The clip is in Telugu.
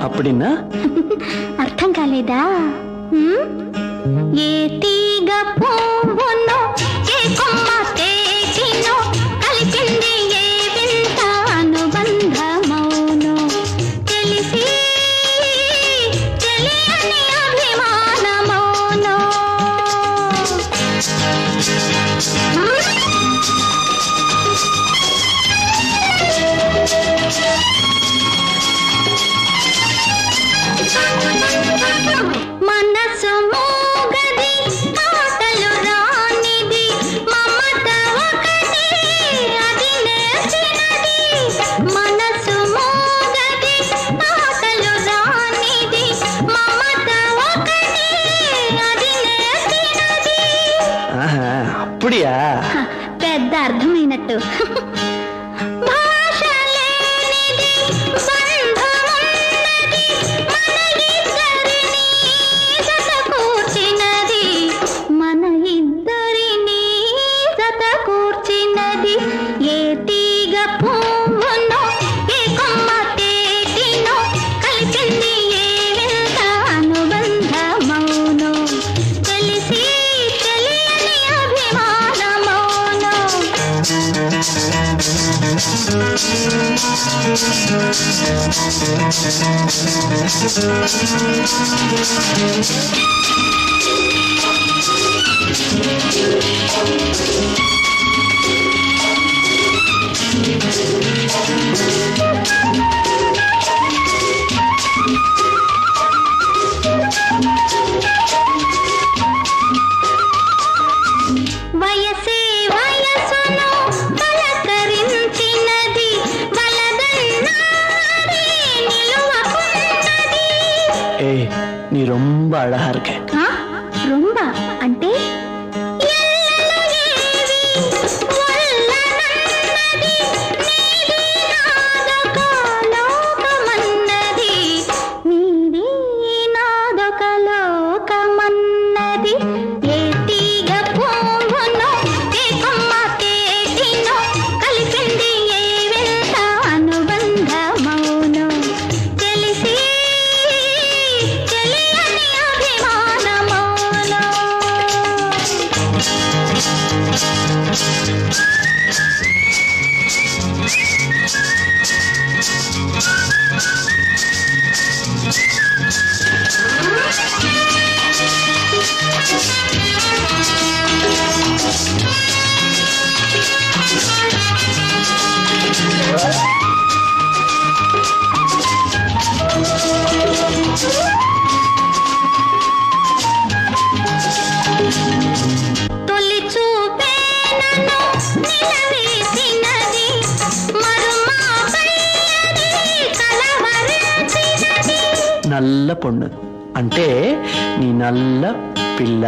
అప్పుడిన్నా అర్థం కాలేదా? ఏ తీగ పువ్వును ఏ కొమ్మ తేటినో కలిపింది ఏ వింత అనుబంధమౌనో తెలిసి తెలియని అభిమానమౌనో మనసు మోగది మాటలు రానిది మమత ఒకటి అది నేర్చినది మనసు మోగది మాటలు రానిది మమత ఒకటి అది నేర్చినది. అప్పుడియా పెద్ద అర్థమైనట్టు. వయసే వయసును పలకరించినది వలదన్నాది నిలువకున్నది. நீ ரொம்ப அழகா இருக்க. ரொம்ப అంటే నల్ల పొన్ను అంటే నీ నల్ల పిల్ల.